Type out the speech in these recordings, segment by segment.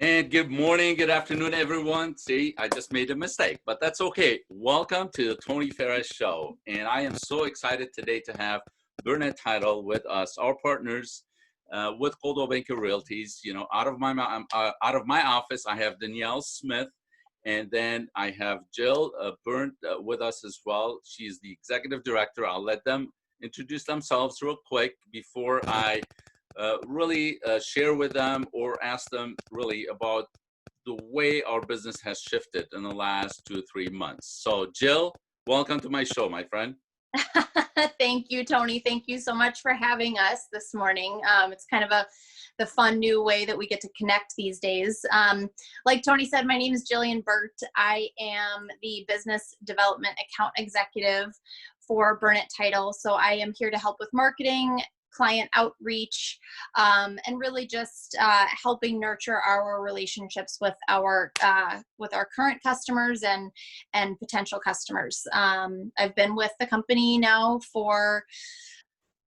And good morning, good afternoon, everyone. See, I just made a mistake, but that's okay. Welcome to the Tony Ferris Show. And I am so excited today to have Burnet Title with us, our partners with Coldwell Banker Realties. You know, out of my office, I have Danielle Smith, and then I have Jill Burnt with us as well. She's the executive director. I'll let them introduce themselves real quick before I really share with them or ask them really about the way our business has shifted in the last 2 or 3 months. So Jill, welcome to my show, my friend. Thank you, Tony. Thank you so much for having us this morning. It's kind of the fun new way that we get to connect these days. Like Tony said, my name is Jillian Burt. I am the business development account executive for Burnet Title. So I am here to help with marketing, client outreach, and really just helping nurture our relationships with our current customers and potential customers. I've been with the company now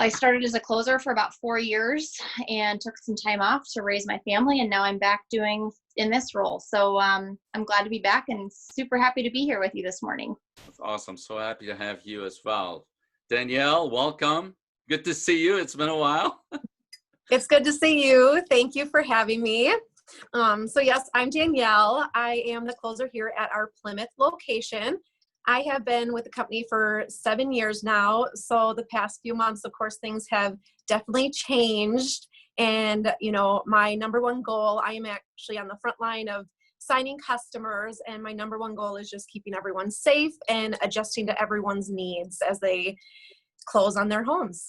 I started as a closer for about 4 years and took some time off to raise my family, and now I'm back doing in this role. So I'm glad to be back and super happy to be here with you this morning. That's awesome. So happy to have you as well. Danielle, welcome. Good to see you. It's been a while. It's good to see you. Thank you for having me. So yes, I'm Danielle. I am the closer here at our Plymouth location. I have been with the company for 7 years now. So the past few months, of course, things have definitely changed. And, you know, my number one goal, I am actually on the front line of signing customers. And my number one goal is just keeping everyone safe and adjusting to everyone's needs as they close on their homes.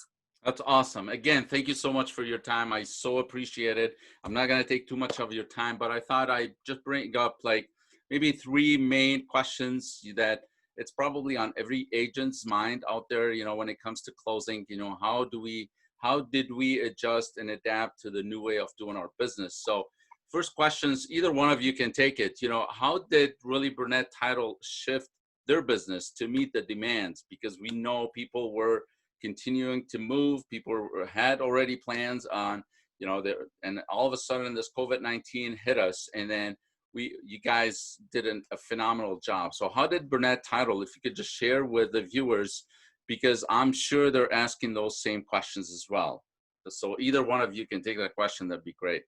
That's awesome. Again, thank you so much for your time. I so appreciate it. I'm not going to take too much of your time, but I thought I'd just bring up like maybe 3 main questions that it's probably on every agent's mind out there, you know, when it comes to closing. You know, how did we adjust and adapt to the new way of doing our business? So first questions, either one of you can take it. You know, how did really Burnet Title shift their business to meet the demands? Because we know people were continuing to move. People had already plans on, you know, and all of a sudden this COVID-19 hit us, and then you guys did a phenomenal job. So how did Burnet Title, if you could just share with the viewers, because I'm sure they're asking those same questions as well. So either one of you can take that question, that'd be great.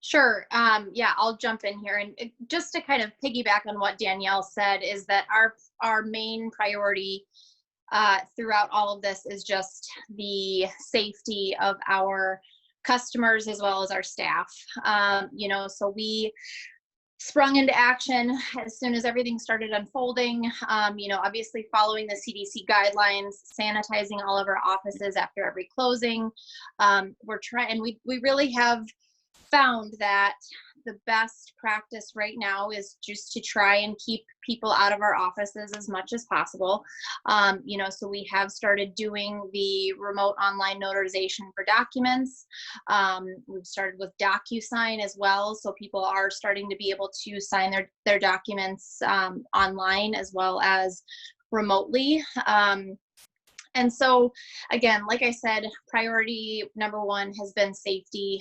Sure. Yeah, I'll jump in here. And just to kind of piggyback on what Danielle said is that our main priority throughout all of this is just the safety of our customers as well as our staff. You know, so we sprung into action as soon as everything started unfolding. You know, obviously following the CDC guidelines, sanitizing all of our offices after every closing. We really have found that the best practice right now is just to try and keep people out of our offices as much as possible. You know, so we have started doing the remote online notarization for documents. We've started with DocuSign as well. So people are starting to be able to sign their documents online as well as remotely. And so, again, like I said, priority number 1 has been safety.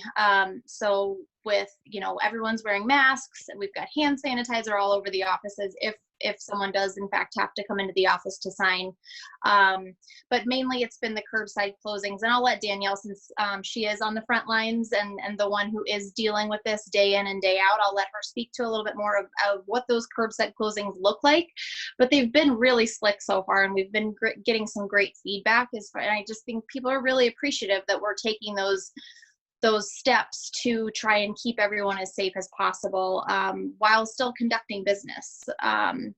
So with, you know, everyone's wearing masks, we've got hand sanitizer all over the offices if someone does in fact have to come into the office to sign. But mainly it's been the curbside closings, and I'll let Danielle, since she is on the front lines and the one who is dealing with this day in and day out, I'll let her speak to a little bit more of what those curbside closings look like. But they've been really slick so far, and we've been getting some great feedback. And I just think people are really appreciative that we're taking those steps to try and keep everyone as safe as possible while still conducting business.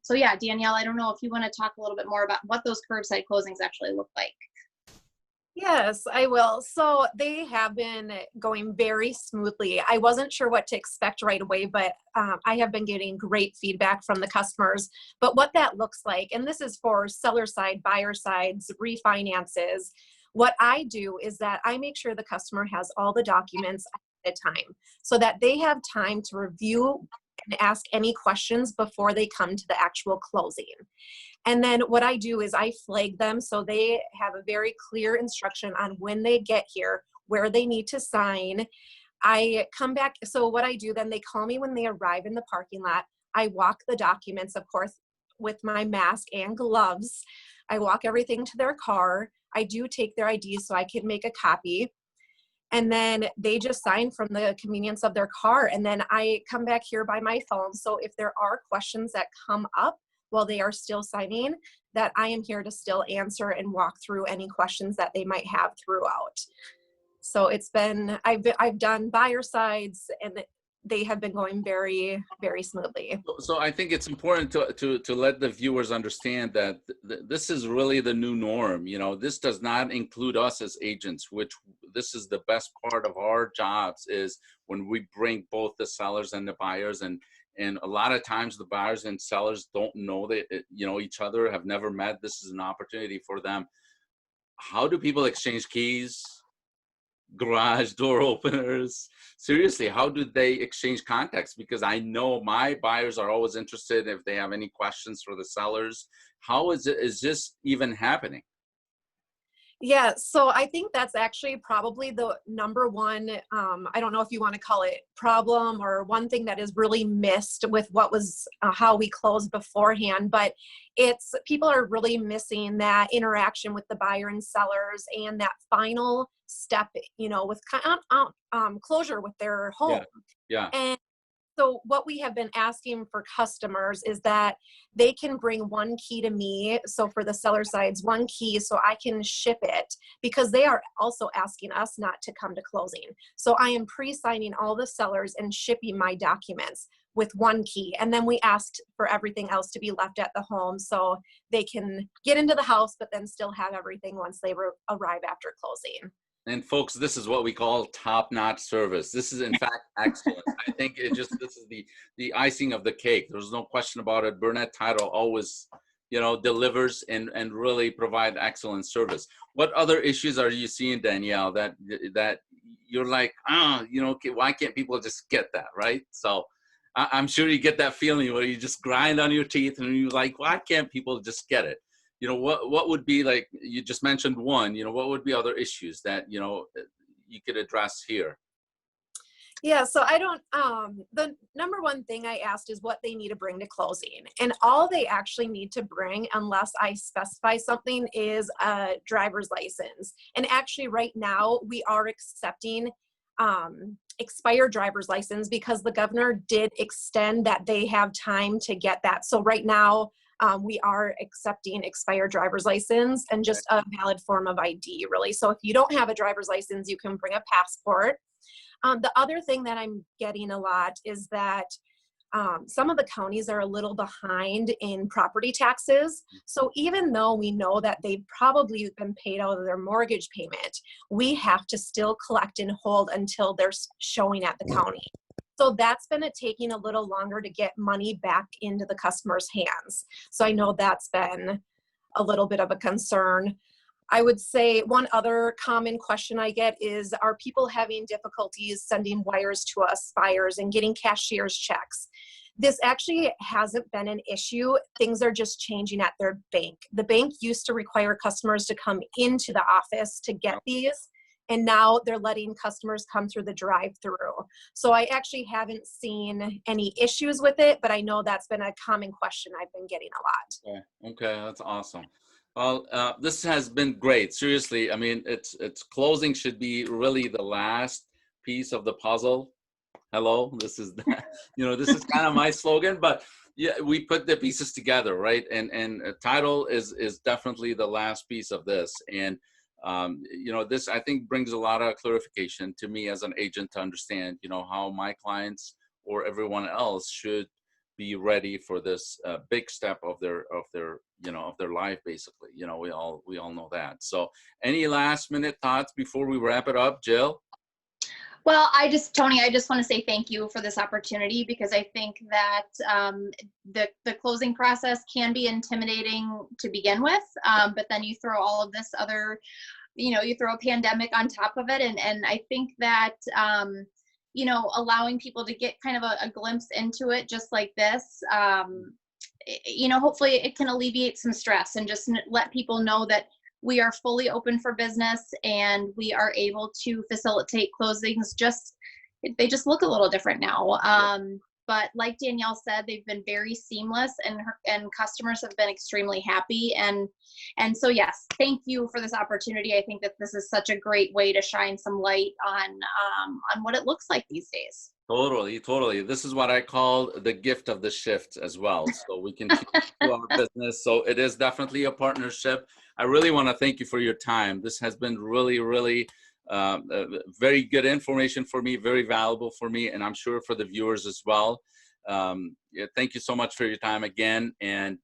So yeah, Danielle, I don't know if you want to talk a little bit more about what those curbside closings actually look like. Yes, I will. So they have been going very smoothly. I wasn't sure what to expect right away, but I have been getting great feedback from the customers. But what that looks like, and this is for seller side, buyer sides, refinances, what I do is that I make sure the customer has all the documents at a time so that they have time to review and ask any questions before they come to the actual closing. And then what I do is I flag them so they have a very clear instruction on when they get here, where they need to sign. I come back. So what I do then, they call me when they arrive in the parking lot. I walk the documents, of course, with my mask and gloves. I walk everything to their car. I do take their IDs so I can make a copy. And then they just sign from the convenience of their car. And then I come back here by my phone. So if there are questions that come up while they are still signing, that I am here to still answer and walk through any questions that they might have throughout. So it's been, I've done buyer sides, and they have been going very, very smoothly. So I think it's important to let the viewers understand that this is really the new norm. You know, this does not include us as agents, which this is the best part of our jobs, is when we bring both the sellers and the buyers. And a lot of times the buyers and sellers don't know that, you know, each other, have never met. This is an opportunity for them. How do people exchange keys? Garage door openers? Seriously, how do they exchange contacts? Because I know my buyers are always interested if they have any questions for the sellers. How is this even happening? Yeah, so I think that's actually probably the number one, I don't know if you want to call it problem, or one thing that is really missed with what was how we closed beforehand, but it's people are really missing that interaction with the buyer and sellers, and that final step, you know, with closure with their home. Yeah. And so what we have been asking for customers is that they can bring one key to me. So for the seller sides, one key so I can ship it, because they are also asking us not to come to closing. So I am pre-signing all the sellers and shipping my documents with one key. And then we asked for everything else to be left at the home so they can get into the house, but then still have everything once they arrive after closing. And folks, this is what we call top-notch service. This is in fact excellent. I think this is the icing of the cake. There's no question about it. Burnet Title always, you know, delivers and really provide excellent service. What other issues are you seeing, Danielle, that you're like, you know, why can't people just get that, right? So I'm sure you get that feeling where you just grind on your teeth and you're like, why can't people just get it? You know, what would be, like you just mentioned one, you know, what would be other issues that, you know, you could address here? Yeah, so I don't, the number one thing I asked is what they need to bring to closing. And all they actually need to bring, unless I specify something, is a driver's license. And actually right now we are accepting expired driver's license, because the governor did extend that they have time to get that. So right now, we are accepting expired driver's license and just a valid form of ID, really. So if you don't have a driver's license, you can bring a passport. The other thing that I'm getting a lot is that some of the counties are a little behind in property taxes. So even though we know that they've probably been paid out of their mortgage payment, we have to still collect and hold until they're showing at the county. So that's been taking a little longer to get money back into the customer's hands. So I know that's been a little bit of a concern. I would say one other common question I get is, are people having difficulties sending wires to us buyers and getting cashier's checks? This actually hasn't been an issue. Things are just changing at their bank. The bank used to require customers to come into the office to get these, and now they're letting customers come through the drive-through. So I actually haven't seen any issues with it, but I know that's been a common question I've been getting a lot. Okay, that's awesome. Well, this has been great. Seriously, I mean, it's closing should be really the last piece of the puzzle. Hello, this is you know, this is kind of my slogan, but yeah, we put the pieces together, right? And title is definitely the last piece of this. And you know, this I think brings a lot of clarification to me as an agent to understand, you know, how my clients or everyone else should be ready for this big step of their you know, of their life, basically. You know, we all know that. So any last minute thoughts before we wrap it up, Jill? Well, Tony, I just want to say thank you for this opportunity, because I think that the closing process can be intimidating to begin with, but then you throw all of this other, you know, you throw a pandemic on top of it, and I think that you know, allowing people to get kind of a glimpse into it just like this, you know, hopefully it can alleviate some stress and just let people know that we are fully open for business and we are able to facilitate closings just, they just look a little different now. But like Danielle said, they've been very seamless, and customers have been extremely happy. And so, yes, thank you for this opportunity. I think that this is such a great way to shine some light on what it looks like these days. Totally, totally. This is what I call the gift of the shift as well. So we can keep to our business. So it is definitely a partnership. I really want to thank you for your time. This has been really, really very good information for me, very valuable for me, and I'm sure for the viewers as well. Yeah, thank you so much for your time again. And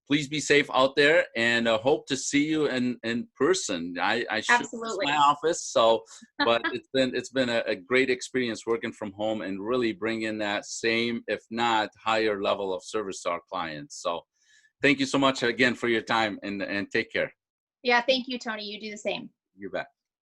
please be safe out there, and hope to see you in person. I should miss my office, so but it's been a great experience working from home and really bringing that same, if not higher level of service to our clients. So thank you so much again for your time, and take care. Yeah, thank you, Tony. You do the same. You bet.